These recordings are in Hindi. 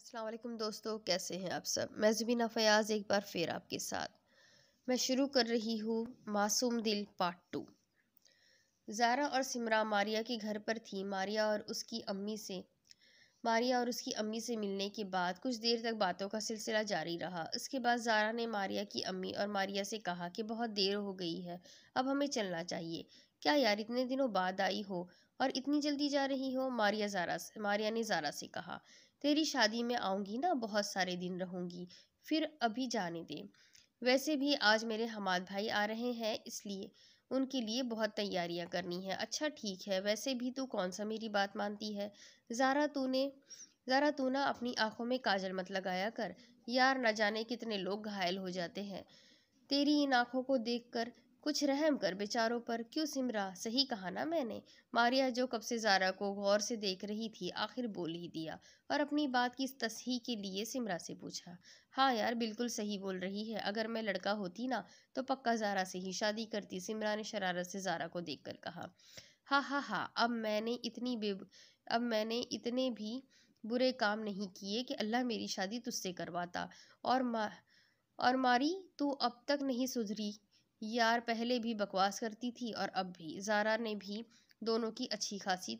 अस्सलाम वालेकुम दोस्तों, कैसे हैं आप सब। मैं ज़ुबीना फ़याज़ एक बार फिर आपके साथ मैं शुरू कर रही हूँ मासूम दिल पार्ट 2। ज़ारा और सिमरा मारिया के घर पर थी। मारिया और उसकी अम्मी से मिलने के बाद कुछ देर तक बातों का सिलसिला जारी रहा। उसके बाद ज़ारा ने मारिया की अम्मी और मारिया से कहा कि बहुत देर हो गई है, अब हमें चलना चाहिए। क्या यार, इतने दिनों बाद आई हो और इतनी जल्दी जा रही हो? मारिया ने ज़ारा से कहा, तेरी शादी में आऊँगी ना, बहुत सारे दिन रहूँगी, फिर अभी जाने दे। वैसे भी आज मेरे हमाद भाई आ रहे हैं, इसलिए उनके लिए बहुत तैयारियां करनी है। अच्छा ठीक है, वैसे भी तू कौन सा मेरी बात मानती है? ज़ारा तूने ज़रा तू ना अपनी आंखों में काजल मत लगाया कर यार, न जाने कितने लोग घायल हो जाते हैं तेरी इन आंखों को देखकर। कुछ रहम कर बेचारों पर। क्यों सिमरा, सही कहा ना मैंने? मारिया, जो कब से ज़ारा को गौर से देख रही थी, आखिर बोल ही दिया और अपनी बात की तसहीह के लिए सिमरा से पूछा। हाँ यार, बिल्कुल सही बोल रही है। अगर मैं लड़का होती ना तो पक्का ज़ारा से ही शादी करती। सिमरा ने शरारत से ज़ारा को देखकर कहा। हाँ हाँ हाँ, अब मैंने इतने भी बुरे काम नहीं किए कि अल्लाह मेरी शादी तुझसे करवाता। और मा और मारी, तू अब तक नहीं सुधरी यार, पहले भी बकवास करती थी और अब भी। ज़ारा ने भी दोनों की अच्छी खासी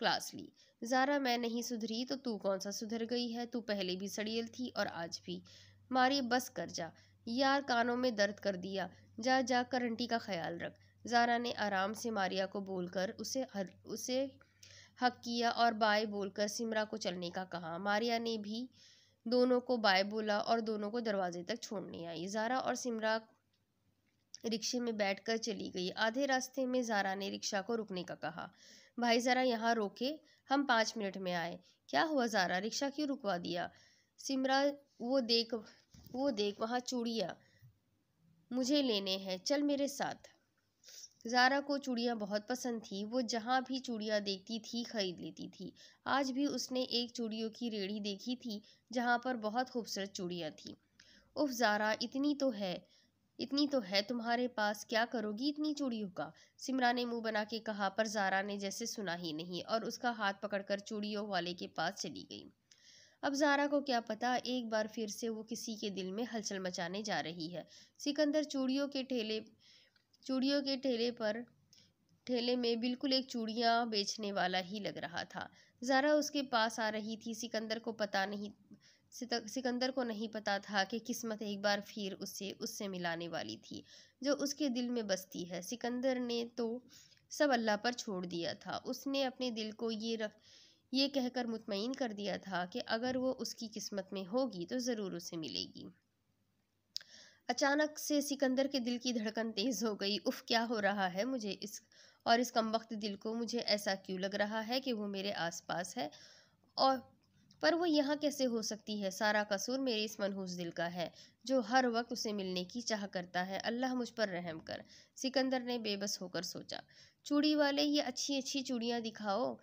क्लास ली। ज़ारा, मैं नहीं सुधरी तो तू कौन सा सुधर गई है? तू पहले भी सड़ियल थी और आज भी। मारी, बस कर जा यार, कानों में दर्द कर दिया। जा जा कर आंटी का ख्याल रख। ज़ारा ने आराम से मारिया को बोलकर उसे हक किया और बाय बोलकर सिमरा को चलने का कहा। मारिया ने भी दोनों को बाय बोला और दोनों को दरवाजे तक छोड़ने आई। ज़ारा और सिमरा रिक्शे में बैठकर चली गई। आधे रास्ते में ज़ारा ने रिक्शा को रुकने का कहा। भाई ज़रा यहाँ रोके, हम 5 मिनट में आए। क्या हुआ ज़ारा, रिक्शा क्यों रुकवा दिया? सिमरा, वो देख वहाँ चूड़ियाँ मुझे लेने हैं, चल मेरे साथ। ज़ारा को चूड़ियाँ बहुत पसंद थी। वो जहाँ भी चूड़ियाँ देखती थी खरीद लेती थी। आज भी उसने एक चूड़ियों की रेहड़ी देखी थी जहाँ पर बहुत खूबसूरत चूड़ियाँ थीं। उफ ज़ारा, इतनी तो है तुम्हारे पास, क्या करोगी इतनी चूड़ियों का? सिमरा ने मुंह बना के कहा, पर ज़ारा ने जैसे सुना ही नहीं और उसका हाथ पकड़कर चूड़ियों वाले के पास चली गई। अब ज़ारा को क्या पता, एक बार फिर से वो किसी के दिल में हलचल मचाने जा रही है। सिकंदर चूड़ियों के ठेले में बिल्कुल एक चूड़ियाँ बेचने वाला ही लग रहा था। ज़ारा उसके पास आ रही थी। सिकंदर को नहीं पता था कि किस्मत एक बार फिर उससे मिलाने वाली थी जो उसके दिल में बसती है। सिकंदर ने तो सब अल्लाह पर छोड़ दिया था। उसने अपने दिल को ये कहकर मुतमईन कर दिया था कि अगर वो उसकी किस्मत में होगी तो ज़रूर उसे मिलेगी। अचानक से सिकंदर के दिल की धड़कन तेज हो गई। उफ, क्या हो रहा है मुझे? इस कमबख्त दिल को मुझे ऐसा क्यों लग रहा है कि वो मेरे आसपास है, और पर वो यहाँ कैसे हो सकती है? सारा कसूर मेरे इस मनहूस दिल का है जो हर वक्त उसे मिलने की चाह करता है। अल्लाह मुझ पर रहम कर। सिकंदर ने बेबस होकर सोचा। चूड़ी वाले, ये अच्छी अच्छी चूड़ियाँ दिखाओ,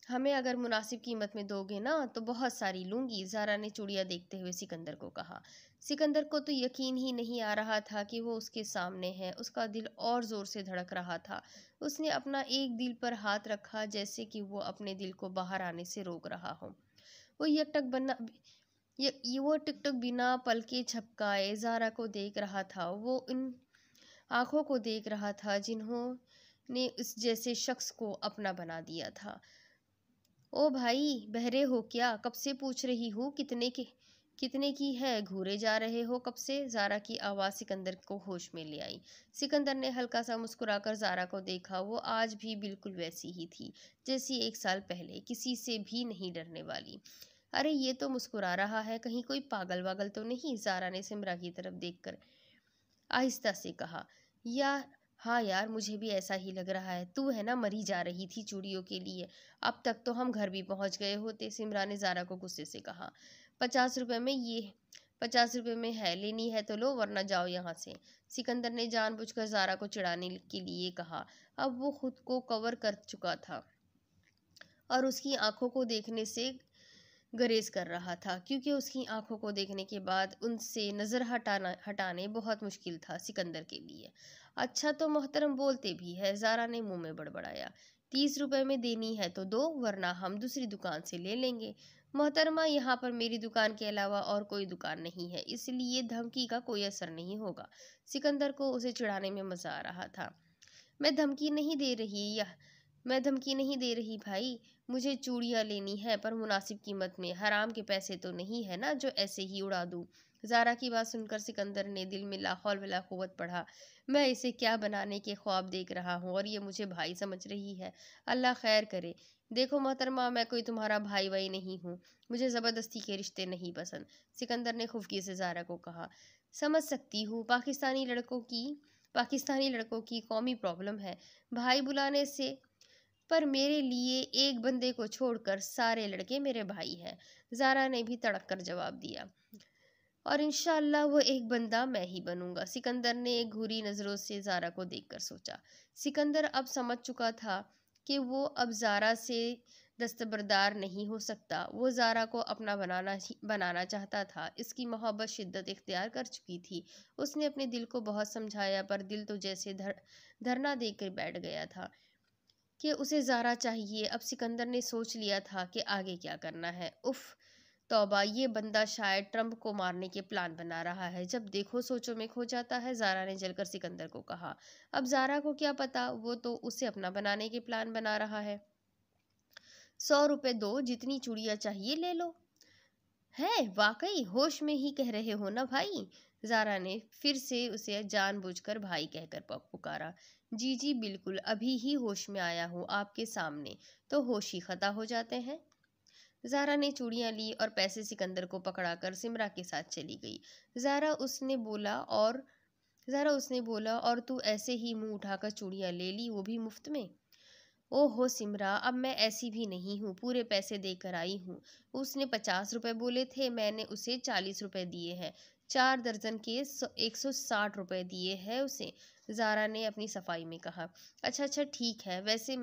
हमें अगर मुनासिब कीमत में दोगे ना तो बहुत सारी लूंगी। ज़ारा ने चूड़ियाँ देखते हुए सिकंदर को कहा। सिकंदर को तो यकीन ही नहीं आ रहा था कि वो उसके सामने है। उसका दिल और ज़ोर से धड़क रहा था। उसने अपना एक दिल पर हाथ रखा, जैसे कि वो अपने दिल को बाहर आने से रोक रहा हो। वो वो टिकटक बिना पलके झपकाए ज़ारा को देख रहा था। वो उन आंखों को देख रहा था जिन्होंने इस जैसे शख्स को अपना बना दिया था। ओ भाई, बहरे हो क्या? कब से पूछ रही हूँ, कितने की है? घूरे जा रहे हो कब से? ज़ारा की आवाज़ सिकंदर को होश में ले आई। सिकंदर ने हल्का सा मुस्कुराकर ज़ारा को देखा। वो आज भी बिल्कुल वैसी ही थी जैसी 1 साल पहले, किसी से भी नहीं डरने वाली। अरे ये तो मुस्कुरा रहा है, कहीं कोई पागल वागल तो नहीं? ज़ारा ने सिमरा की तरफ देखकर आहिस्ता से कहा। या हाँ यार, मुझे भी ऐसा ही लग रहा है। तू है ना, मरी जा रही थी चूड़ियों के लिए, अब तक तो हम घर भी पहुंच गए होते। सिमरा ने ज़ारा को गुस्से से कहा। 50 रुपए में है, लेनी है तो लो वरना जाओ यहाँ से। सिकंदर ने जानबूझकर ज़ारा को चिढ़ाने के लिए कहा। अब वो खुद को कवर कर चुका था और उसकी आंखों को देखने से गरेज कर रहा था, क्योंकि उसकी आंखों को देखने के बाद उनसे नज़र हटाने बहुत मुश्किल था सिकंदर के लिए। अच्छा तो मोहतरम बोलते भी है, ज़ारा ने मुंह में बड़बड़ाया। 30 रुपए में देनी है तो दो, वरना हम दूसरी दुकान से ले लेंगे। मोहतरमा, यहाँ पर मेरी दुकान के अलावा और कोई दुकान नहीं है, इसलिए धमकी का कोई असर नहीं होगा। सिकंदर को उसे चिढ़ाने में मजा आ रहा था। मैं धमकी नहीं दे रही यह मैं धमकी नहीं दे रही भाई। मुझे चूड़ियां लेनी है, पर मुनासिब कीमत में। हराम के पैसे तो नहीं है ना जो ऐसे ही उड़ा दूं। जारा की बात सुनकर सिकंदर ने दिल में ला हौल वला कुव्वत पढ़ा। मैं इसे क्या बनाने के ख्वाब देख रहा हूँ और ये मुझे भाई समझ रही है। अल्लाह खैर करे। देखो मोहतरमा, मैं कोई तुम्हारा भाई वाई नहीं हूँ। मुझे जबरदस्ती के रिश्ते नहीं पसंद। सिकंदर ने खुफकी से जारा को कहा। समझ सकती हूँ, पाकिस्तानी लड़कों की कौमी प्रॉब्लम है भाई बुलाने से। पर मेरे लिए एक बंदे को छोड़कर सारे लड़के मेरे भाई हैं। जारा ने भी तड़क कर जवाब दिया। और इंशाअल्लाह वो एक बंदा मैं ही बनूंगा। सिकंदर ने एक घूरी नजरों से जारा को देखकर सोचा। सिकंदर अब समझ चुका था कि वो अब जारा से दस्तबरदार नहीं हो सकता। वो जारा को अपना बनाना चाहता था। इसकी मोहब्बत शिद्दत इख्तियार कर चुकी थी। उसने अपने दिल को बहुत समझाया, पर दिल तो जैसे धरना देकर बैठ गया था कि उसे जारा चाहिए। अब सिकंदर ने सोच लिया था कि आगे क्या करना है। उफ, तौबा, ये बंदा शायद ट्रम्प को मारने के प्लान बना रहा है। जब देखो सोचों में खो जाता है, जारा ने जलकर सिकंदर को कहा। अब जारा को क्या पता, वो तो उसे अपना बनाने के प्लान बना रहा है। 100 रुपए दो, जितनी चूड़ियां चाहिए ले लो। है वाकई होश में ही कह रहे हो ना भाई? जारा ने फिर से उसे जानबूझकर भाई कहकर पुकारा। जी जी बिल्कुल, अभी ही होश में आया हूँ आपके सामने, तो होश ही खता हो जाते हैं। जारा ने चूड़ियां ली और पैसे सिकंदर को पकड़ाकर सिमरा के साथ चली गई। जारा उसने बोला और और तू ऐसे ही मुंह उठाकर चूड़ियां ले ली, वो भी मुफ्त में? ओहो सिमरा, अब मैं ऐसी भी नहीं हूँ, पूरे पैसे देकर आई हूँ। उसने 50 रुपए बोले थे, मैंने उसे 40 रुपए दिए हैं। 4 दर्जन के 160 रुपए दिए हैं उसे। जारा ने अपनी सफाई में कहा। अच्छा अच्छा ठीक है, वैसे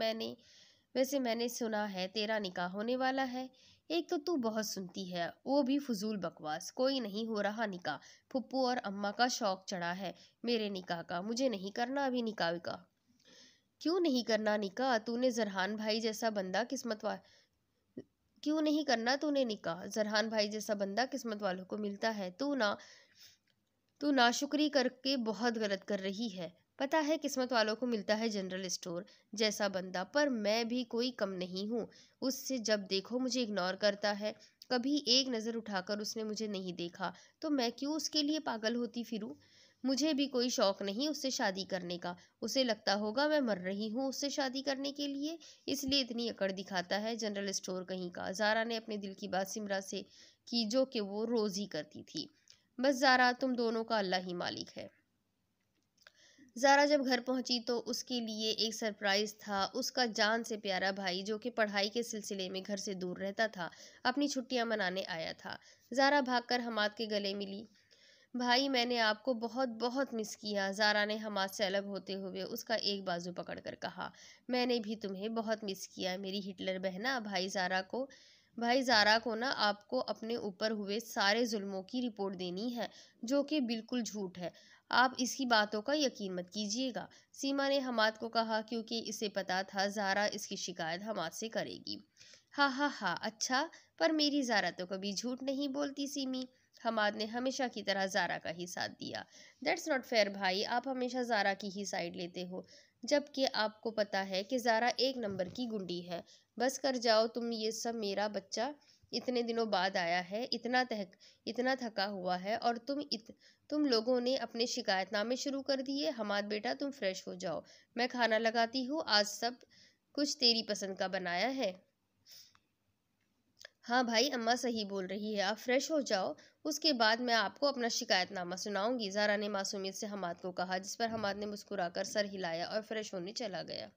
मैंने सुना है तेरा निकाह होने वाला है। एक तो तू बहुत सुनती है, वो भी फजूल बकवास। कोई नहीं हो रहा निकाह। फुप्पू और अम्मा का शौक चढ़ा है मेरे निकाह का। मुझे नहीं करना अभी निकाह का। क्यों नहीं करना निकाह? तूने जरहान भाई जैसा बंदा किस्मत वा क्यों नहीं करना तूने निकाह? जरहान भाई जैसा बंदा किस्मत वालों को मिलता है। तू नाशुक्री करके बहुत गलत कर रही है। पता है किस्मत वालों को मिलता है जनरल स्टोर जैसा बंदा, पर मैं भी कोई कम नहीं हूँ। उससे जब देखो मुझे इग्नोर करता है। कभी एक नज़र उठाकर उसने मुझे नहीं देखा, तो मैं क्यों उसके लिए पागल होती फिरूं? मुझे भी कोई शौक नहीं उससे शादी करने का। उसे लगता होगा मैं मर रही हूँ उससे शादी करने के लिए, इसलिए इतनी अकड़ दिखाता है जनरल स्टोर कहीं का। जारा ने अपने दिल की बात सिमरा से की, जो कि वो रोज ही करती थी। बस जारा, तुम दोनों का अल्लाह ही मालिक है। जारा जब घर पहुंची तो उसके लिए एक सरप्राइज था। उसका जान से प्यारा भाई, जो कि पढ़ाई के सिलसिले में घर से दूर रहता था, अपनी छुट्टियां मनाने आया था। जारा भागकर हमाद के गले मिली। भाई, मैंने आपको बहुत बहुत मिस किया। जारा ने हमाद से अलग होते हुए उसका एक बाजू पकड़कर कहा। मैंने भी तुम्हें बहुत मिस किया मेरी हिटलर बहना। भाई जारा को ना आपको अपने ऊपर हुए सारे जुल्मों की रिपोर्ट देनी है, जो कि बिल्कुल झूठ है। आप इसकी बातों का यकीन मत कीजिएगा। सीमा ने हमाद को कहा, क्योंकि इसे पता था जारा इसकी शिकायत हमाद से करेगी। हाँ हाँ हाँ, अच्छा, पर मेरी जारा तो कभी झूठ नहीं बोलती सीमी। हमाद ने हमेशा की तरह जारा का ही साथ दिया। दैट्स नॉट फेयर भाई, आप हमेशा जारा की ही साइड लेते हो, जबकि आपको पता है कि जारा एक नंबर की गुंडी है। बस कर जाओ तुम ये सब। मेरा बच्चा इतने दिनों बाद आया है, इतना थका हुआ है, और तुम लोगों ने अपने शिकायतनामे शुरू कर दिए। हमाद बेटा, तुम फ्रेश हो जाओ, मैं खाना लगाती हूँ। आज सब कुछ तेरी पसंद का बनाया है। हाँ भाई, अम्मा सही बोल रही है, आप फ्रेश हो जाओ, उसके बाद मैं आपको अपना शिकायतनामा सुनाऊंगी। जारा ने मासूमियत से हमाद को कहा, जिस पर हमाद ने मुस्कुराकर सर हिलाया और फ्रेश होने चला गया।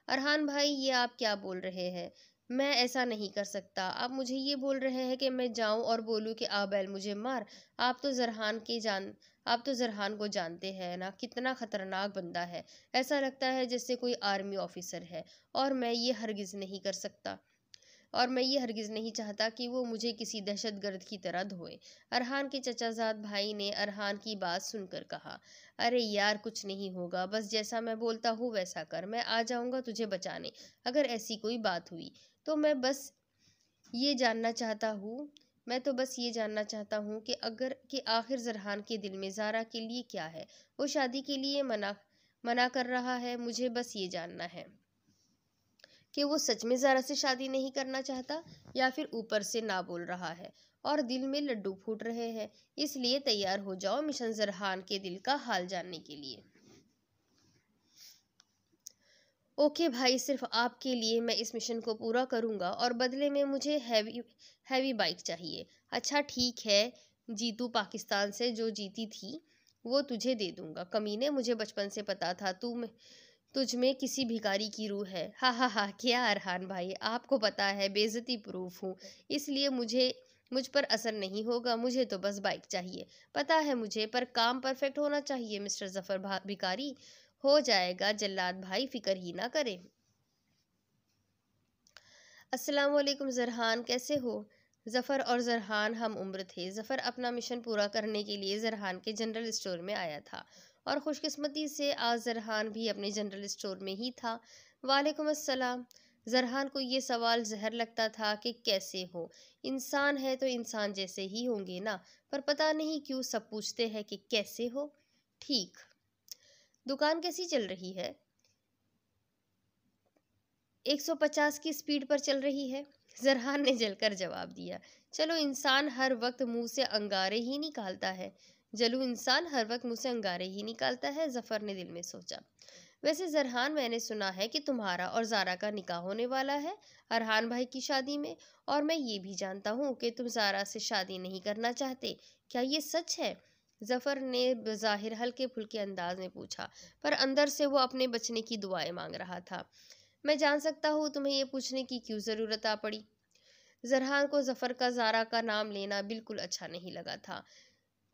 अरहान भाई, ये आप क्या बोल रहे हैं? मैं ऐसा नहीं कर सकता। आप मुझे ये बोल रहे हैं कि मैं जाऊं और बोलूं कि आ बैल मुझे मार? आप तो जरहान को जानते हैं ना, कितना खतरनाक बंदा है। ऐसा लगता है जैसे कोई आर्मी ऑफिसर है। और मैं ये हरगिज नहीं कर सकता और मैं ये हरगिज़ नहीं चाहता कि वो मुझे किसी दहशतगर्द की तरह धोए। अरहान के चचाजाद भाई ने अरहान की बात सुनकर कहा। अरे यार, कुछ नहीं होगा, बस जैसा मैं बोलता हूँ वैसा कर। मैं आ जाऊँगा तुझे बचाने। अगर ऐसी कोई बात हुई तो ये जानना चाहता हूँ मैं तो बस ये जानना चाहता हूँ कि आखिर जरहान के दिल में ज़ारा के लिए क्या है। वो शादी के लिए मना मना कर रहा है। मुझे बस ये जानना है कि वो सच में ज़ारा से शादी नहीं करना चाहता या फिर ऊपर से ना बोल रहा है और दिल में लड्डू फूट रहे हैं। इसलिए तैयार हो जाओ मिशन जरहान के दिल का हाल जानने के लिए। ओके भाई, सिर्फ आपके लिए मैं इस मिशन को पूरा करूंगा और बदले में मुझे हैवी हैवी बाइक चाहिए। अच्छा ठीक है, जीतू पाकिस्तान से जो जीती थी वो तुझे दे दूंगा। कमीने, मुझे बचपन से पता था तुझ में किसी भिखारी की रूह है। हा हा हा, क्या अरहान भाई, आपको पता है बेइज्जती प्रूफ हूँ, इसलिए मुझ पर असर नहीं होगा। मुझे तो बस बाइक चाहिए। पता है मुझे, पर काम परफेक्ट होना चाहिए मिस्टर जफर भिखारी। हो जाएगा जल्लाद भाई, फिक्र ही ना करें। अस्सलाम वालेकुम जरहान, कैसे हो? जफ़र और जरहान हम उम्र थे। जफ़र अपना मिशन पूरा करने के लिए जरहान के जनरल स्टोर में आया था और खुशकिस्मती से आज जरहान भी अपने जनरल स्टोर में ही था। वालेकुम अस्सलाम। जरहान को ये सवाल जहर लगता था कि कैसे हो। इंसान है तो इंसान जैसे ही होंगे ना, पर पता नहीं क्यों सब पूछते हैं कि कैसे हो। ठीक। दुकान कैसी चल रही है? 150 की स्पीड पर चल रही है, जरहान ने जलकर जवाब दिया। चलो, इंसान हर वक्त मुंह से अंगारे ही निकालता है। इंसान हर वक्त मुंह से अंगारे ही निकालता है, जफर ने दिल में सोचा। वैसे जरहान, मैंने सुना है कि तुम्हारा और जारा का निकाह होने वाला है अरहान भाई की शादी में, और मैं ये भी जानता हूँ कि तुम जारा से शादी नहीं करना चाहते। क्या ये सच है? जफर ने बज़ाहिर हल्के फुल्के अंदाज में पूछा, पर अंदर से वो अपने बचने की दुआएं मांग रहा था। मैं जान सकता हूँ तुम्हें ये पूछने की क्यों ज़रूरत आ पड़ी? जरहान को जफर का जारा का नाम लेना बिल्कुल अच्छा नहीं लगा था।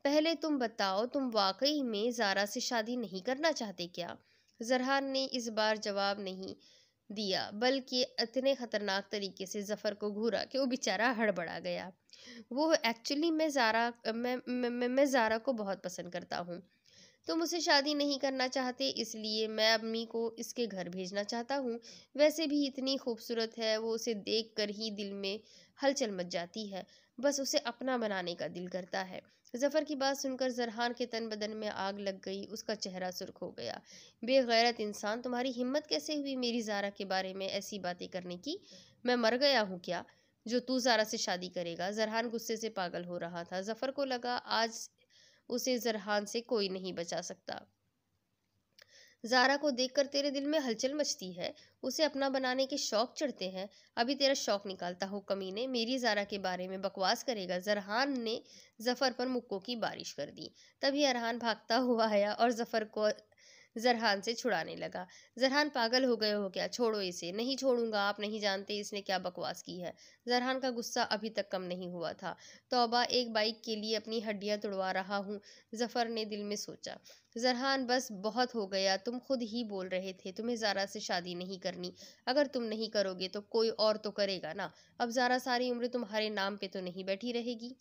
पहले तुम बताओ, तुम वाकई में जारा से शादी नहीं करना चाहते क्या? जरहान ने इस बार जवाब नहीं दिया, बल्कि इतने खतरनाक तरीके से जफर को घूरा कि वो बेचारा हड़बड़ा गया। वो एक्चुअली मैं जारा को बहुत पसंद करता हूँ। तुम मुझसे शादी नहीं करना चाहते, इसलिए मैं अम्मी को इसके घर भेजना चाहता हूँ। वैसे भी इतनी खूबसूरत है, वो उसे देख कर ही दिल में हलचल मच जाती है। बस उसे अपना बनाने का दिल करता है। जफर की बात सुनकर जरहान के तन बदन में आग लग गई। उसका चेहरा सुर्ख हो गया। बेगैरत इंसान, तुम्हारी हिम्मत कैसे हुई मेरी जारा के बारे में ऐसी बातें करने की? मैं मर गया हूँ क्या जो तू जारा से शादी करेगा? जरहान गुस्से से पागल हो रहा था। जफर को लगा आज उसे जरहान से कोई नहीं बचा सकता। जारा को देखकर तेरे दिल में हलचल मचती है, उसे अपना बनाने के शौक चढ़ते हैं। अभी तेरा शौक निकालता हूँ कमीने, मेरी जारा के बारे में बकवास करेगा? जरहान ने जफर पर मुक्कों की बारिश कर दी। तभी अरहान भागता हुआ आया और जफर को जरहान से छुड़ाने लगा। जरहान, पागल हो गए हो क्या? छोड़ो इसे। नहीं छोड़ूंगा, आप नहीं जानते इसने क्या बकवास की है। जरहान का गुस्सा अभी तक कम नहीं हुआ था। तौबा, एक बाइक के लिए अपनी हड्डियां तुड़वा रहा हूँ, जफर ने दिल में सोचा। जरहान, बस बहुत हो गया, तुम खुद ही बोल रहे थे तुम्हें जारा से शादी नहीं करनी। अगर तुम नहीं करोगे तो कोई और तो करेगा ना। अब जारा सारी उम्र तुम्हारे नाम पे तो नहीं बैठी रहेगी।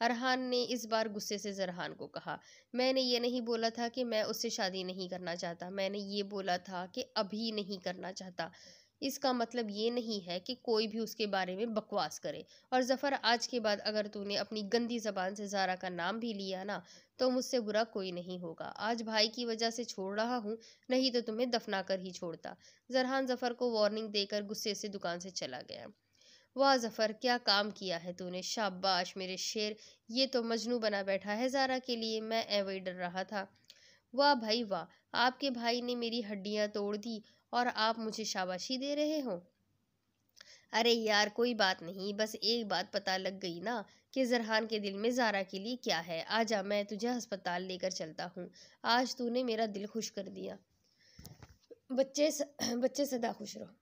अरहान ने इस बार गुस्से से जरहान को कहा, मैंने ये नहीं बोला था कि मैं उससे शादी नहीं करना चाहता, मैंने ये बोला था कि अभी नहीं करना चाहता। इसका मतलब ये नहीं है कि कोई भी उसके बारे में बकवास करे। और जफर, आज के बाद अगर तूने अपनी गंदी जबान से जारा का नाम भी लिया ना, तो मुझसे बुरा कोई नहीं होगा। आज भाई की वजह से छोड़ रहा हूँ, नहीं तो तुम्हें दफना कर ही छोड़ता। जरहान जफर को वार्निंग देकर गुस्से से दुकान से चला गया। वाह जफर, क्या काम किया है तूने, शाबाश मेरे शेर। ये तो मजनू बना बैठा है जारा के लिए, मैं वही डर रहा था। वाह भाई वाह, आपके भाई ने मेरी हड्डियां तोड़ दी और आप मुझे शाबाशी दे रहे हो। अरे यार, कोई बात नहीं, बस एक बात पता लग गई ना कि जरहान के दिल में जारा के लिए क्या है। आजा, मैं तुझे अस्पताल लेकर चलता हूँ। आज तूने मेरा दिल खुश कर दिया। बच्चे सदा खुश रहो,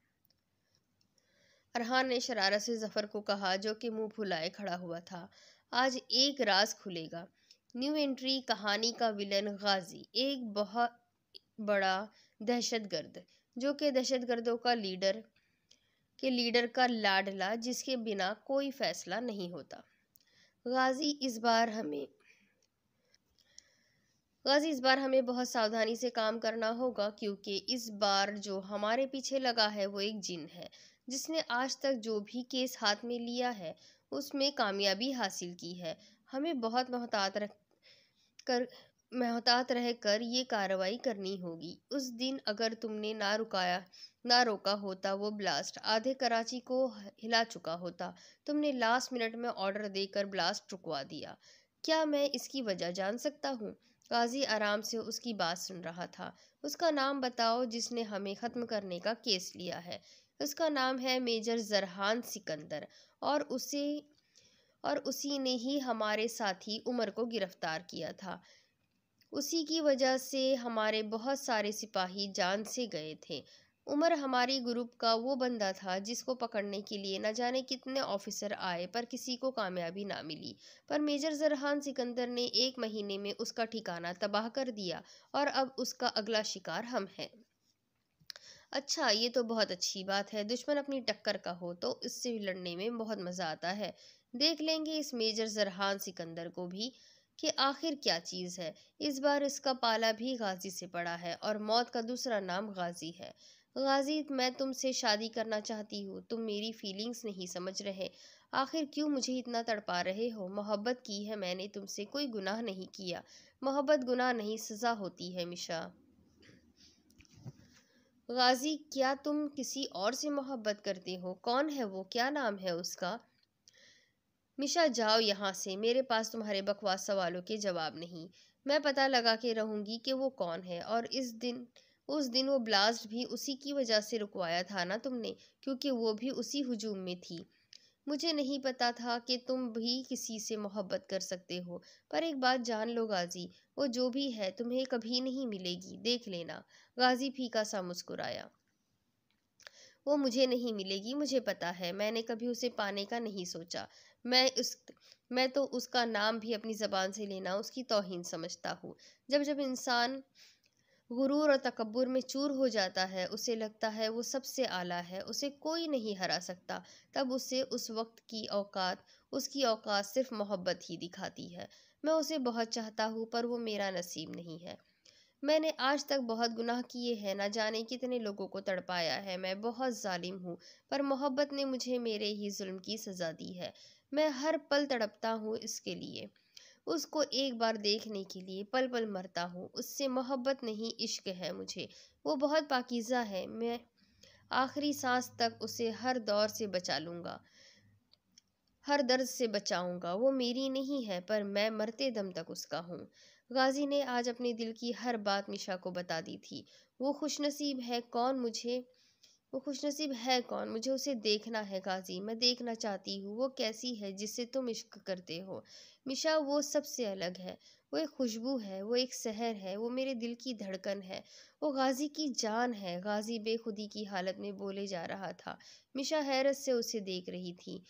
अरहान ने शरारत से जफर को कहा, जो कि मुंह फुलाए खड़ा हुआ था। आज एक राज खुलेगा। न्यू एंट्री, कहानी का विलन गाजी, एक बहुत बड़ा दहशतगर्द, जो कि दहशतगर्दों लीडर का लाडला, जिसके बिना कोई फैसला नहीं होता। गाजी इस बार हमें गाजी इस बार हमें बहुत सावधानी से काम करना होगा, क्योंकि इस बार जो हमारे पीछे लगा है वो एक जिन है। जिसने आज तक जो भी केस हाथ में लिया है उसमें कामयाबी हासिल की है। हमें बहुत कर मोहतात रहकर ये कार्रवाई करनी होगी। उस दिन अगर तुमने ना रोका होता वो ब्लास्ट आधे कराची को हिला चुका होता। तुमने लास्ट मिनट में ऑर्डर देकर ब्लास्ट रुकवा दिया। क्या मैं इसकी वजह जान सकता हूँ? काजी आराम से उसकी बात सुन रहा था। उसका नाम बताओ जिसने हमें खत्म करने का केस लिया है। उसका नाम है मेजर जरहान सिकंदर, और उसी ने ही हमारे साथी उमर को गिरफ्तार किया था। उसी की वजह से हमारे बहुत सारे सिपाही जान से गए थे। उमर हमारी ग्रुप का वो बंदा था जिसको पकड़ने के लिए न जाने कितने ऑफिसर आए पर किसी को कामयाबी ना मिली। पर मेजर जरहान सिकंदर ने 1 महीने में उसका ठिकाना तबाह कर दिया और अब उसका अगला शिकार हम हैं। अच्छा, ये तो बहुत अच्छी बात है। दुश्मन अपनी टक्कर का हो तो इससे लड़ने में बहुत मजा आता है। देख लेंगे इस मेजर जरहान सिकंदर को भी कि आखिर क्या चीज है। इस बार इसका पाला भी गाजी से पड़ा है और मौत का दूसरा नाम गाजी है। गाजी, मैं तुमसे शादी करना चाहती हूँ। तुम मेरी फीलिंग्स नहीं समझ रहे। आखिर क्यों मुझे इतना तड़पा रहे हो? मोहब्बत की है मैंने तुमसे, कोई गुनाह नहीं किया। मोहब्बत गुनाह नहीं, सजा होती है मिशा। गाजी, क्या तुम किसी और से मोहब्बत करते हो? कौन है वो? क्या नाम है उसका? मिशा, जाओ यहाँ से। मेरे पास तुम्हारे बकवास सवालों के जवाब नहीं। मैं पता लगा के रहूंगी कि वो कौन है। और उस दिन वो ब्लास्ट भी उसी की वजह से रुकवाया था ना तुमने, क्योंकि वो भी उसी हुजूम में थी। मुझे नहीं पता था कि तुम भी किसी से मोहब्बत कर सकते हो। पर एक बात जान लो गाजी, वो जो भी है तुम्हें कभी नहीं मिलेगी, देख लेना। गाजी फीका सा मुस्कुराया। वो मुझे नहीं मिलेगी, मुझे पता है। मैंने कभी उसे पाने का नहीं सोचा। मैं तो उसका नाम भी अपनी जबान से लेना उसकी तौहीन समझता हूँ। जब जब इंसान गुरूर और तकब्बुर में चूर हो जाता है, उसे लगता है वो सबसे आला है, उसे कोई नहीं हरा सकता, तब उसे उस वक्त की उसकी औकात सिर्फ मोहब्बत ही दिखाती है। मैं उसे बहुत चाहता हूँ पर वो मेरा नसीब नहीं है। मैंने आज तक बहुत गुनाह किए हैं, ना जाने कितने लोगों को तड़पाया है। मैं बहुत जालिम हूँ, पर मोहब्बत ने मुझे मेरे ही जुल्म की सज़ा दी है। मैं हर पल तड़पता हूँ इसके लिए, उसको एक बार देखने के लिए पल पल मरता हूँ। उससे मोहब्बत नहीं, इश्क है मुझे। वो बहुत पाकीज़ा है। मैं आखिरी सांस तक उसे हर दौर से बचा लूँगा, हर दर्द से बचाऊंगा। वो मेरी नहीं है पर मैं मरते दम तक उसका हूँ। गाजी ने आज अपने दिल की हर बात मिशा को बता दी थी। वो खुशनसीब है कौन मुझे वो खुशनसीब है कौन? मुझे उसे देखना है गाजी, मैं देखना चाहती हूँ। वो कैसी है जिससे तुम इश्क करते हो? मिशा, वो सबसे अलग है। वो एक खुशबू है, वो एक सहर है, वो मेरे दिल की धड़कन है, वो गाजी की जान है। गाजी बेखुदी की हालत में बोले जा रहा था। मिशा हैरत से उसे देख रही थी।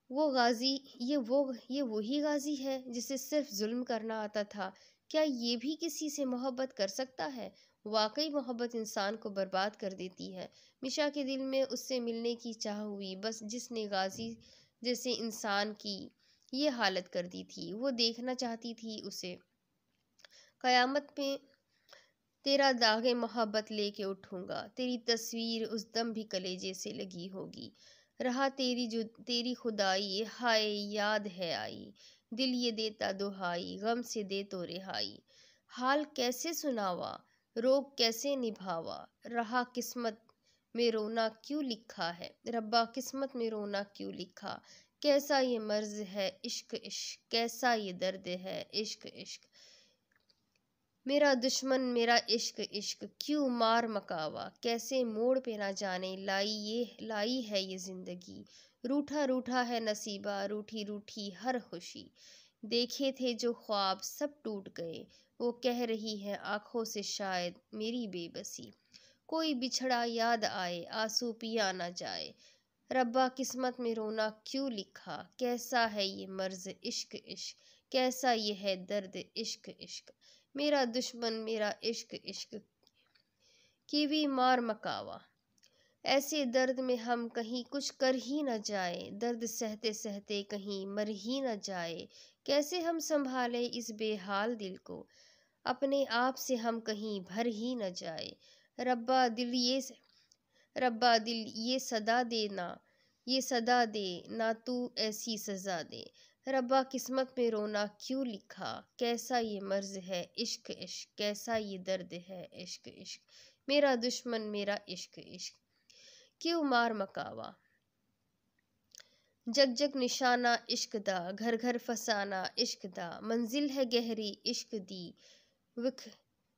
वो गाजी ये वही गाजी है जिसे सिर्फ जुल्म करना आता था। क्या ये भी किसी से मोहब्बत कर सकता है? वाकई मोहब्बत इंसान को बर्बाद कर देती है। मिशा के दिल में उससे मिलने की चाह हुई, बस जिसने गाजी जैसे इंसान की ये हालत कर दी थी। वो देखना चाहती थी उसे। कयामत में तेरा दागे मोहब्बत लेके उठूंगा, तेरी तस्वीर उस दम भी कलेजे से लगी होगी। रहा तेरी खुदाई, हाय याद है आई, दिल ये देता दुहाई, गम से दे तो रिहाई। हाल कैसे सुनावा, रोग कैसे निभावा, रहा किस्मत में रोना क्यों लिखा है, रब्बा किस्मत में रोना क्यों लिखा। कैसा ये मर्ज है इश्क इश्क, कैसा ये दर्द है इश्क इश्क। मेरा दुश्मन मेरा इश्क इश्क, क्यों मार मकावा, कैसे मोड़ पे ना जाने लाई है ये जिंदगी। रूठा रूठा है नसीबा, रूठी रूठी हर खुशी, देखे थे जो ख्वाब सब टूट गए। वो कह रही है आंखों से शायद मेरी बेबसी, कोई बिछड़ा याद आए आंसू पिया ना जाए। रब्बा किस्मत में रोना क्यों लिखा, कैसा है ये मर्ज इश्क इश्क, कैसा ये है दर्द इश्क इश्क। मेरा दुश्मन मेरा इश्क इश्क, कीवी मार मकावा। ऐसे दर्द में हम कहीं कुछ कर ही न जाए, दर्द सहते सहते कहीं मर ही न जाए। कैसे हम संभाले इस बेहाल दिल को, अपने आप से हम कहीं भर ही न जाए। रब्बा रब्बा दिल ये सदा देना, ये सदा दे ना तू ऐसी सजा दे। रब्बा किस्मत में रोना क्यों लिखा, कैसा ये मर्ज है इश्क इश्क, कैसा ये दर्द है इश्क इश्क। मेरा दुश्मन मेरा इश्क इश्क, क्यों मार मकावा। जग जग निशाना इश्क दा, घर घर फसाना इश्क दा। मंजिल है गहरी इश्क दी, विख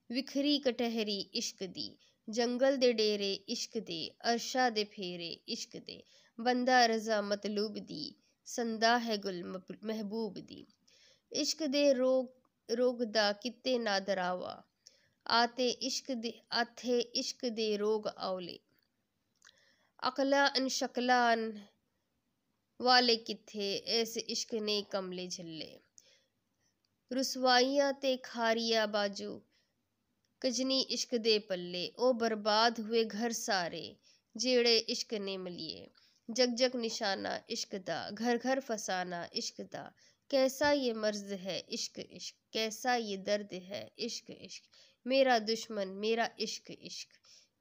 विखरी कटहरी इश्क दी। जंगल दे डेरे इश्क दे, अरशा दे फेरे इश्क दे। बंदा रजा मतलूब दी, संदा है गुल महबूब दी। इश्क दे रोग दा कित्ते नादरावा, आते इश्क दे रोग औले। अकला अन शकला वाले किथे, ऐसे इश्क ने कमले झल्ले। रुसवाइयां ते खारिया बाजू, कजनी इश्क दे पल्ले। ओ बर्बाद हुए घर सारे, जेड़े इश्क ने मलिए। जग जग निशाना इश्क दा, घर घर फसाना इश्क दा। कैसा ये मर्ज है इश्क इश्क, कैसा ये दर्द है इश्क इश्क। मेरा दुश्मन मेरा इश्क इश्क,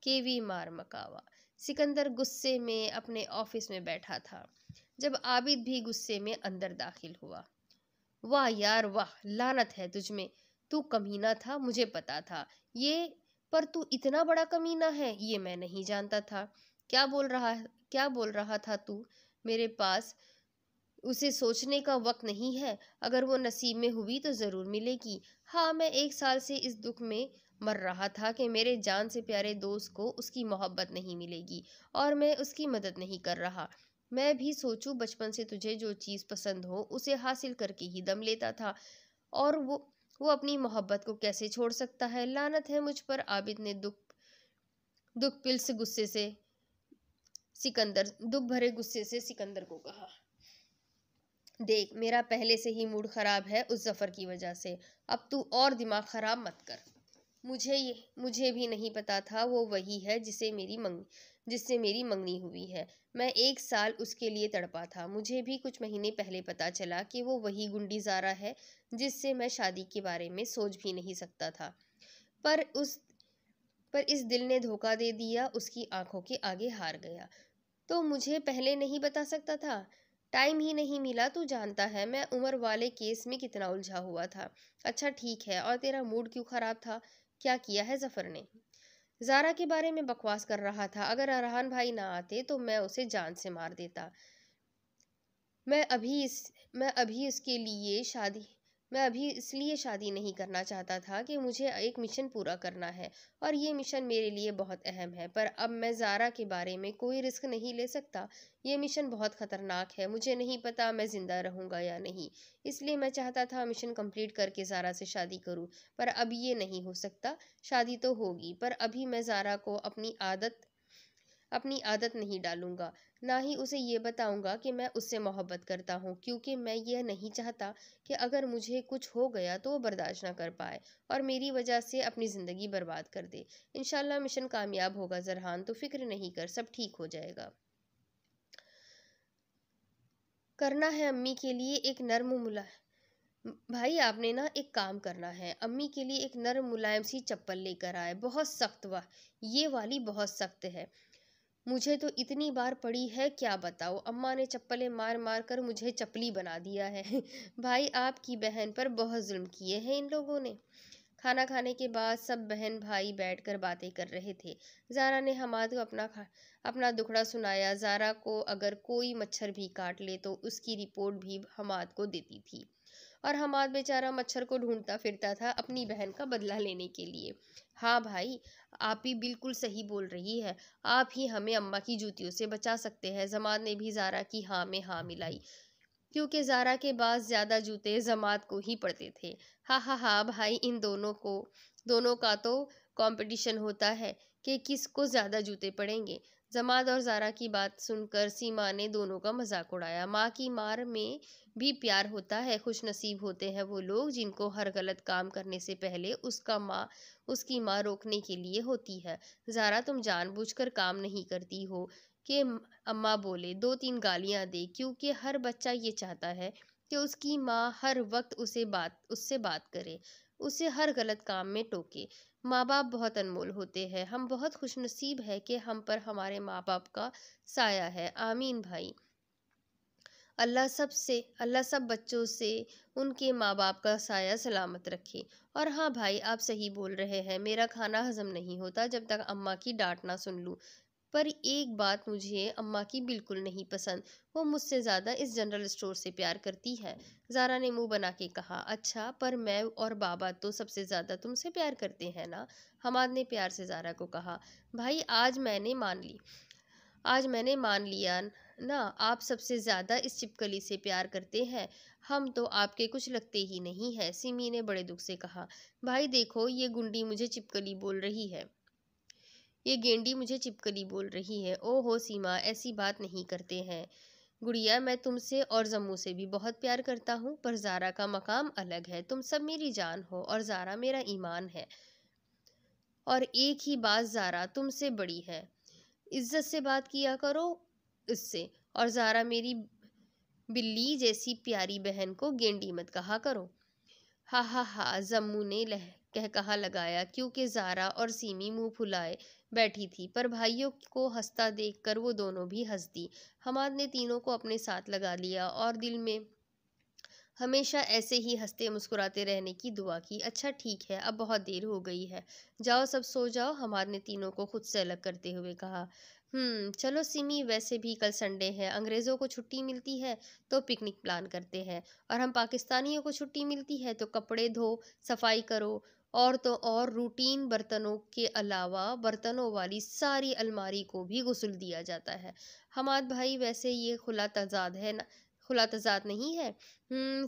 केवी मार मकावा। सिकंदर गुस्से में अपने ऑफिस में बैठा था जब आबिद भी गुस्से में अंदर दाखिल हुआ। वाह यार वाह, लानत है तुझ में। तू कमीना था, मुझे पता था ये, पर तू इतना बड़ा कमीना है ये मैं नहीं जानता था। क्या बोल रहा था तू? मेरे पास उसे सोचने का वक्त नहीं है। अगर वो नसीब में हुई तो जरूर मिलेगी। हाँ, मैं 1 साल से इस दुख में मर रहा था कि मेरे जान से प्यारे दोस्त को उसकी मोहब्बत नहीं मिलेगी और मैं उसकी मदद नहीं कर रहा। मैं भी सोचूं, बचपन से तुझे जो चीज़ पसंद हो उसे हासिल करके ही दम लेता था, और वो अपनी मोहब्बत को कैसे छोड़ सकता है। लानत है मुझ पर। आबिद ने दुख भरे गुस्से से सिकंदर को कहा। देख, मेरा पहले से ही मूड खराब है उस जफर की वजह से, अब तू और दिमाग खराब मत कर। मुझे भी नहीं पता था वो वही है जिससे मेरी मंगनी हुई है। मैं 1 साल उसके लिए तड़पा था। मुझे भी कुछ महीने पहले पता चला कि वो वही गुंडी ज़ारा है जिससे मैं शादी के बारे में सोच भी नहीं सकता था। पर इस दिल ने धोखा दे दिया, उसकी आंखों के आगे हार गया। तो मुझे पहले नहीं बता सकता था? टाइम ही नहीं मिला। तू जानता है मैं उमर वाले केस में कितना उलझा हुआ था। अच्छा ठीक है, और तेरा मूड क्यों खराब था? क्या किया है जफर ने? ज़ारा के बारे में बकवास कर रहा था। अगर अरहान भाई ना आते तो मैं उसे जान से मार देता। मैं अभी इसके लिए शादी मैं अभी इसलिए शादी नहीं करना चाहता था कि मुझे एक मिशन पूरा करना है, और ये मिशन मेरे लिए बहुत अहम है। पर अब मैं ज़ारा के बारे में कोई रिस्क नहीं ले सकता। ये मिशन बहुत ख़तरनाक है। मुझे नहीं पता मैं ज़िंदा रहूँगा या नहीं, इसलिए मैं चाहता था मिशन कंप्लीट करके ज़ारा से शादी करूँ। पर अब ये नहीं हो सकता। शादी तो होगी, पर अभी मैं ज़ारा को अपनी आदत नहीं डालूंगा, ना ही उसे ये बताऊंगा कि मैं उससे मोहब्बत करता हूँ, क्योंकि मैं यह नहीं चाहता कि अगर मुझे कुछ हो गया तो वो बर्दाश्त ना कर पाए और मेरी वजह से अपनी ज़िंदगी बर्बाद कर दे। इंशाल्लाह मिशन कामयाब होगा ज़रहान, तो फिक्र नहीं कर, सब ठीक हो जाएगा। करना है अम्मी के लिए एक नर्म मुला भाई आपने ना एक काम करना है, अम्मी के लिए एक नर्म मुलायम सी चप्पल लेकर आए। बहुत सख्त, वाह, ये वाली बहुत सख्त है। मुझे तो इतनी बार पड़ी है क्या बताओ। अम्मा ने चप्पलें मार मार कर मुझे चपली बना दिया है। भाई आपकी बहन पर बहुत जुल्म किए हैं इन लोगों ने। खाना खाने के बाद सब बहन भाई बैठकर बातें कर रहे थे। ज़ारा ने हमाद को अपना दुखड़ा सुनाया। ज़ारा को अगर कोई मच्छर भी काट ले तो उसकी रिपोर्ट भी हमाद को देती थी, और हमाद बेचारा मच्छर को ढूंढता फिरता था अपनी बहन का बदला लेने के लिए। हाँ भाई, आप ही बिल्कुल सही बोल रही है। आप ही हमें अम्मा की जूतियों से बचा सकते हैं। जमात ने भी ज़ारा की हाँ में हाँ मिलाई, क्योंकि ज़ारा के पास ज़्यादा जूते जमात को ही पड़ते थे। हाँ हाँ हाँ भाई, इन दोनों का तो कंपटीशन होता है कि किसको ज़्यादा जूते पड़ेंगे। जमात और ज़ारा की बात सुनकर सीमा ने दोनों का मजाक उड़ाया। माँ की मार में भी प्यार होता है। खुश नसीब होते हैं वो लोग जिनको हर गलत काम करने से पहले उसकी माँ रोकने के लिए होती है। ज़ारा, तुम जानबूझकर काम नहीं करती हो कि अम्मा बोले, 2-3 गालियां दे, क्योंकि हर बच्चा ये चाहता है कि उसकी माँ हर वक्त उससे बात करे, उसे हर गलत काम में टोके। माँ बाप बहुत अनमोल होते हैं, हम बहुत खुशनसीब है कि हम पर हमारे माँ बाप का साया है। आमीन भाई। अल्लाह सब बच्चों से उनके माँ बाप का साया सलामत रखे। और हाँ भाई, आप सही बोल रहे हैं, मेरा खाना हजम नहीं होता जब तक अम्मा की डांट ना सुन लूँ। पर एक बात मुझे अम्मा की बिल्कुल नहीं पसंद, वो मुझसे ज़्यादा इस जनरल स्टोर से प्यार करती है। ज़ारा ने मुंह बना के कहा। अच्छा, पर मैं और बाबा तो सबसे ज़्यादा तुमसे प्यार करते हैं ना? हमाद ने प्यार से ज़ारा को कहा। भाई, आज मैंने मान लिया ना, आप सबसे ज्यादा इस चिपकली से प्यार करते हैं। हम तो आपके कुछ लगते ही नहीं है, सिमी ने बड़े दुख से कहा। भाई देखो, ये गुंडी मुझे चिपकली बोल रही है, ये गेंडी मुझे चिपकली बोल रही है। ओहो सीमा, ऐसी बात नहीं करते हैं गुड़िया, मैं तुमसे और जम्मू से भी बहुत प्यार करता हूँ, पर जारा का मकाम अलग है। तुम सब मेरी जान हो और जारा मेरा ईमान है। और एक ही बात, जारा तुमसे बड़ी है, इज्जत से बात किया करो इससे। और ज़ारा मेरी बिल्ली जैसी प्यारी बहन को गेंडी मत कहा करो। हा हा हा, जम्मू ने कह कहा लगाया, क्योंकि ज़ारा और सीमी मुंह फुलाए बैठी थी, पर भाइयों को हंसता देखकर वो दोनों भी हंस दी। हमाद ने तीनों को अपने साथ लगा लिया और दिल में हमेशा ऐसे ही हंसते मुस्कुराते रहने की दुआ की। अच्छा ठीक है, अब बहुत देर हो गई है, जाओ सब सो जाओ, हमाद ने तीनों को खुद से अलग करते हुए कहा। चलो सिमी, वैसे भी कल संडे है, अंग्रेज़ों को छुट्टी मिलती है तो पिकनिक प्लान करते हैं, और हम पाकिस्तानियों को छुट्टी मिलती है तो कपड़े धो, सफाई करो, और तो और रूटीन बर्तनों के अलावा बर्तनों वाली सारी अलमारी को भी गुस्ल दिया जाता है। हमाद भाई, वैसे ये खुला तजाद नहीं है।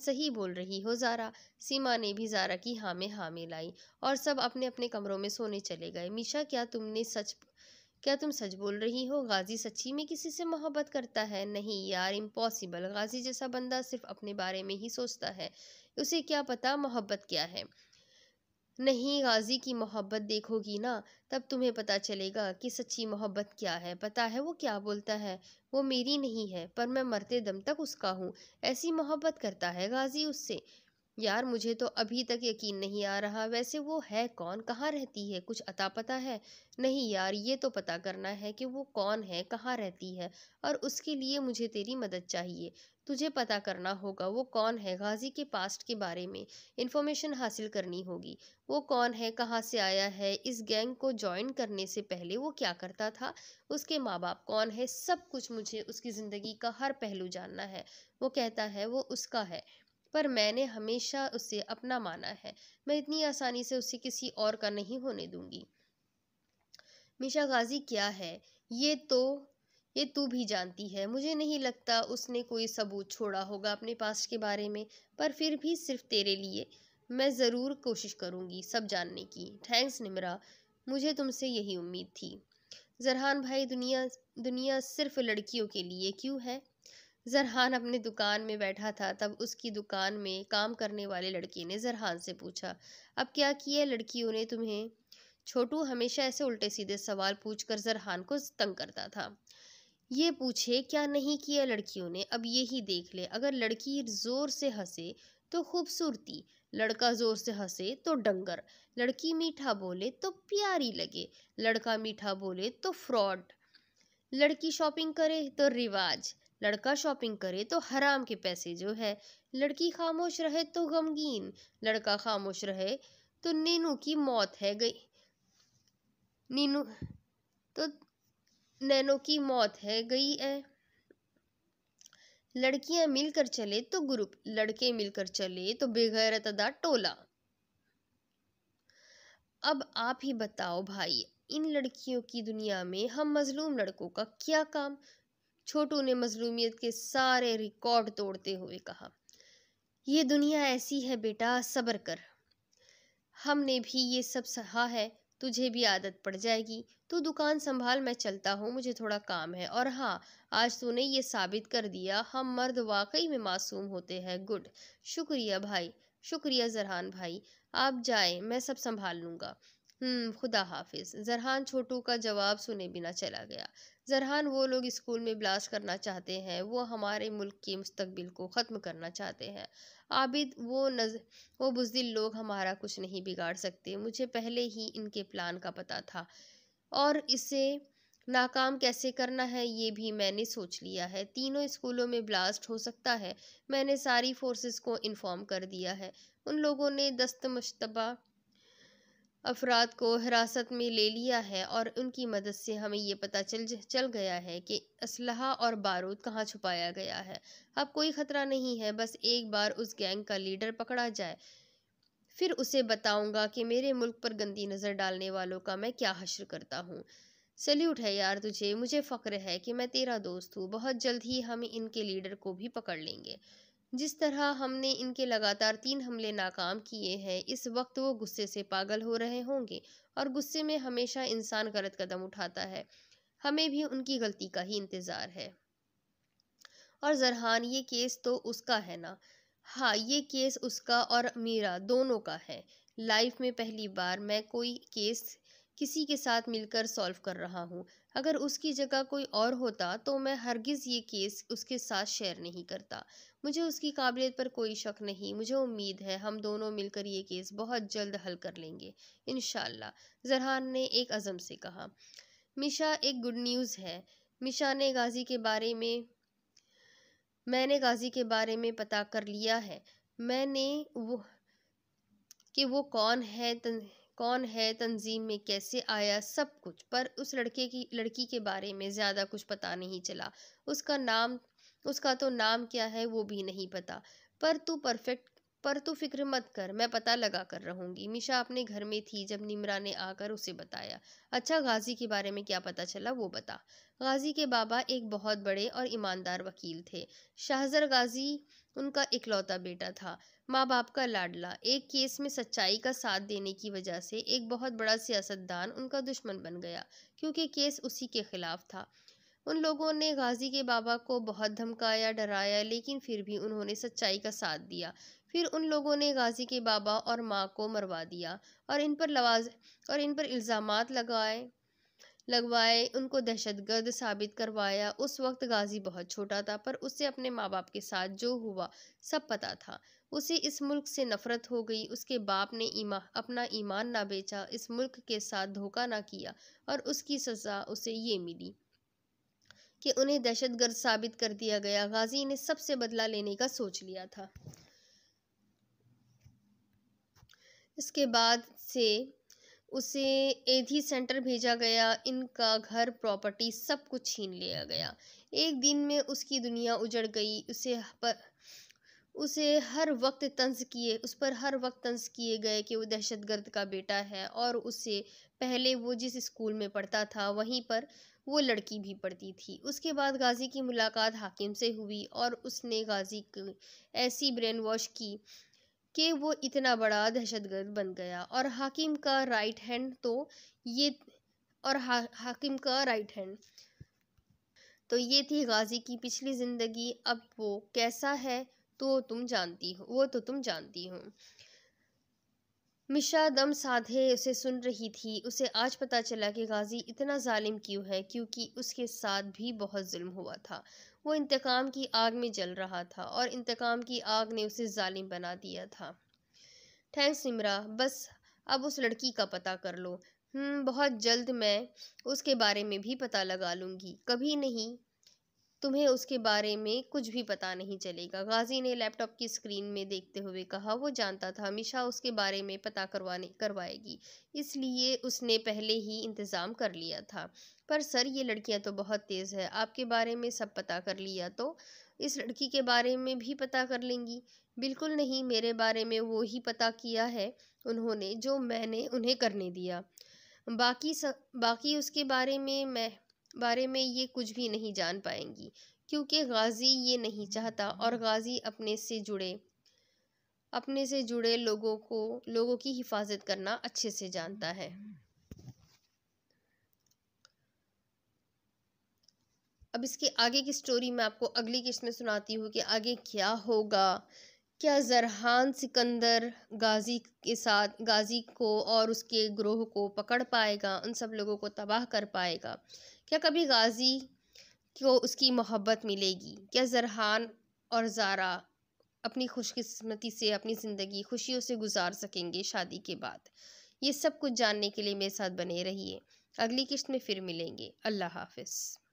सही बोल रही हो ज़ारा। सीमा ने भी ज़ारा की हाँ में हाँ मिलाई और सब अपने अपने कमरों में सोने चले गए। मीशा, क्या तुम सच बोल रही हो? गाजी सच्ची में किसी से मोहब्बत करता है? नहीं यार, इम्पॉसिबल, गाजी जैसा बंदा सिर्फ अपने बारे में ही सोचता है, उसे क्या पता मोहब्बत क्या है। नहीं, गाजी की मोहब्बत देखोगी ना, तब तुम्हें पता चलेगा कि सच्ची मोहब्बत क्या है। पता है वो क्या बोलता है? वो मेरी नहीं है, पर मैं मरते दम तक उसका हूँ। ऐसी मोहब्बत करता है गाजी उससे। यार, मुझे तो अभी तक यकीन नहीं आ रहा। वैसे वो है कौन, कहाँ रहती है, कुछ अता पता है? नहीं यार, ये तो पता करना है कि वो कौन है, कहाँ रहती है, और उसके लिए मुझे तेरी मदद चाहिए। तुझे पता करना होगा वो कौन है, गाजी के पास्ट के बारे में इंफॉर्मेशन हासिल करनी होगी। वो कौन है, कहाँ से आया है, इस गैंग को ज्वाइन करने से पहले वो क्या करता था, उसके माँ बाप कौन है, सब कुछ मुझे उसकी ज़िंदगी का हर पहलू जानना है। वो कहता है वो उसका है, पर मैंने हमेशा उसे अपना माना है। मैं इतनी आसानी से उसे किसी और का नहीं होने दूंगी। मीशा, गाजी क्या है ये तो ये तू भी जानती है। मुझे नहीं लगता उसने कोई सबूत छोड़ा होगा अपने पास्ट के बारे में, पर फिर भी सिर्फ तेरे लिए मैं ज़रूर कोशिश करूंगी सब जानने की। थैंक्स निमरा, मुझे तुमसे यही उम्मीद थी। जरहान भाई, दुनिया दुनिया सिर्फ लड़कियों के लिए क्यों है? जरहान अपने दुकान में बैठा था, तब उसकी दुकान में काम करने वाले लड़के ने जरहान से पूछा, अब क्या किया लड़कियों ने तुम्हें? छोटू हमेशा ऐसे उल्टे सीधे सवाल पूछकर जरहान को तंग करता था। ये पूछे क्या नहीं किया लड़कियों ने, अब ये ही देख ले। अगर लड़की जोर से हंसे तो खूबसूरती, लड़का जोर से हंसे तो डंगर, लड़की मीठा बोले तो प्यारी लगे, लड़का मीठा बोले तो फ्रॉड, लड़की शॉपिंग करे तो रिवाज, लड़का शॉपिंग करे तो हराम के पैसे जो है, लड़की खामोश रहे तो गमगीन, लड़का खामोश रहे तो नीनू की मौत है गई, नीनू तो नैनो की मौत है गई है। लड़कियां मिलकर चले तो ग्रुप, लड़के मिलकर चले तो बेगैरत अदा टोला। अब आप ही बताओ भाई, इन लड़कियों की दुनिया में हम मजलूम लड़कों का क्या काम? छोटू ने मजलूमियत के सारे रिकॉर्ड तोड़ते हुए कहा। ये दुनिया ऐसी है बेटा, सब्र कर, हमने भी ये सब सहा है, तुझे भी आदत पड़ जाएगी। तू दुकान संभाल, मैं चलता हूँ, मुझे थोड़ा काम है। और हाँ, आज तूने ये साबित कर दिया हम मर्द वाकई में मासूम होते हैं। गुड, शुक्रिया भाई, शुक्रिया जरहान भाई, आप जाएं, मैं सब संभाल लूंगा। खुदा हाफिज। जरहान छोटू का जवाब सुने बिना चला गया। जरहान, वो लोग स्कूल में ब्लास्ट करना चाहते हैं, वो हमारे मुल्क के मुस्तकबिल को ख़त्म करना चाहते हैं। आबिद, वो बुज़दिल लोग हमारा कुछ नहीं बिगाड़ सकते। मुझे पहले ही इनके प्लान का पता था और इसे नाकाम कैसे करना है ये भी मैंने सोच लिया है। तीनों स्कूलों में ब्लास्ट हो सकता है। मैंने सारी फोर्सेस को इन्फॉर्म कर दिया है। उन लोगों ने दस्तमश्तबा अफराद को हिरासत में ले लिया है और उनकी मदद से हमें ये पता चल गया है कि असलहा और बारूद कहाँ छुपाया गया है। अब कोई खतरा नहीं है, बस एक बार उस गैंग का लीडर पकड़ा जाए, फिर उसे बताऊंगा कि मेरे मुल्क पर गंदी नज़र डालने वालों का मैं क्या हश्र करता हूँ। सल्यूट है यार तुझे, मुझे फ़क्र है कि मैं तेरा दोस्त हूँ। बहुत जल्द ही हम इनके लीडर को भी पकड़ लेंगे। जिस तरह हमने इनके लगातार 3 हमले नाकाम किए हैं, इस वक्त वो गुस्से से पागल हो रहे होंगे और गुस्से में हमेशा इंसान गलत कदम उठाता है। हमें भी उनकी गलती का ही इंतज़ार है। और जरहान, ये केस तो उसका है ना? हाँ, ये केस उसका और मीरा दोनों का है। लाइफ में पहली बार मैं कोई केस किसी के साथ मिलकर सॉल्व कर रहा हूँ। अगर उसकी जगह कोई और होता तो मैं हरगिज़ ये केस उसके साथ शेयर नहीं करता। मुझे उसकी काबिलियत पर कोई शक नहीं। मुझे उम्मीद है हम दोनों मिलकर ये केस बहुत जल्द हल कर लेंगे, इंशाल्लाह, जरहान ने एक अज़म से कहा। मिशा, एक गुड न्यूज़ है। मिशा ने गाजी के बारे में मैंने गाजी के बारे में पता कर लिया है। मैंने वो कि वो कौन है, तंजीम में कैसे आया, सब कुछ। पर उस लड़की के बारे में ज़्यादा कुछ पता नहीं चला। उसका तो नाम क्या है वो भी नहीं पता। पर तू फिक्र मत कर, मैं पता लगा कर रहूंगी। मिशा अपने घर में थी जब निमरा ने आकर उसे बताया। अच्छा, गाजी के बारे में क्या पता चला वो बता। गाजी के बाबा एक बहुत बड़े और ईमानदार वकील थे। शाहजर गाजी उनका इकलौता बेटा था, माँ बाप का लाडला। एक केस में सच्चाई का साथ देने की वजह से एक बहुत बड़ा सियासतदान उनका दुश्मन बन गया, क्योंकि केस उसी के खिलाफ था। उन लोगों ने गाजी के बाबा को बहुत धमकाया, डराया, लेकिन फिर भी उन्होंने सच्चाई का साथ दिया। फिर उन लोगों ने गाजी के बाबा और माँ को मरवा दिया और इन पर इल्ज़ामात लगवाए, उनको दहशतगर्द साबित करवाया। उस वक्त गाजी बहुत छोटा था, पर उसे अपने माँ बाप के साथ जो हुआ सब पता था। उसे इस मुल्क से नफरत हो गई। उसके बाप ने अपना ईमान ना बेचा, इस मुल्क के साथ धोखा ना किया, और उसकी सज़ा उसे ये मिली कि उन्हें दहशतगर्द साबित कर दिया गया। गाजी ने सबसे बदला लेने का सोच लिया था। इसके बाद से उसे एधी सेंटर भेजा गया। इनका घर, प्रॉपर्टी, सब कुछ छीन लिया गया। एक दिन में उसकी दुनिया उजड़ गई। उस पर हर वक्त तंज किए गए कि वो दहशतगर्द का बेटा है, और उससे पहले वो जिस स्कूल में पढ़ता था वहीं पर वो लड़की भी पढ़ती थी। उसके बाद गाजी की मुलाकात हाकिम से हुई और उसने गाजी को ऐसी ब्रेन वॉश की कि वो इतना बड़ा दहशतगर्द बन गया। और हाकिम का राइट हैंड ये हाकिम का राइट हैंड तो ये थी गाजी की पिछली जिंदगी। अब वो कैसा है वो तो तुम जानती हो। मिशा दम साधे उसे सुन रही थी। उसे आज पता चला कि गाजी इतना जालिम क्यों है, क्योंकि उसके साथ भी बहुत जुल्म हुआ था। वो इंतकाम की आग में जल रहा था और इंतकाम की आग ने उसे जालिम बना दिया था। थैंक्स निम्रा, बस अब उस लड़की का पता कर लो। बहुत जल्द मैं उसके बारे में भी पता लगा लूंगी। कभी नहीं, तुम्हें उसके बारे में कुछ भी पता नहीं चलेगा, गाजी ने लैपटॉप की स्क्रीन में देखते हुए कहा। वो जानता था मिशा उसके बारे में पता करवाएगी, इसलिए उसने पहले ही इंतज़ाम कर लिया था। पर सर, ये लड़कियां तो बहुत तेज़ है। आपके बारे में सब पता कर लिया तो इस लड़की के बारे में भी पता कर लेंगी? बिल्कुल नहीं, मेरे बारे में वो ही पता किया है उन्होंने जो मैंने उन्हें करने दिया। बाकी उसके बारे में ये कुछ भी नहीं जान पाएंगी, क्योंकि गाजी ये नहीं चाहता, और गाजी अपने से जुड़े लोगों की हिफाजत करना अच्छे से जानता है। अब इसके आगे की स्टोरी मैं आपको अगली किस्त में सुनाती हूँ कि आगे क्या होगा। क्या जरहान सिकंदर गाजी को और उसके ग्रोह को पकड़ पाएगा, उन सब लोगों को तबाह कर पाएगा? क्या कभी गाजी को उसकी मोहब्बत मिलेगी? क्या ज़रहान और ज़ारा अपनी खुशकिस्मती से अपनी ज़िंदगी खुशियों से गुजार सकेंगे शादी के बाद? ये सब कुछ जानने के लिए मेरे साथ बने रहिए। अगली किस्त में फिर मिलेंगे। अल्लाह हाफ़िज़।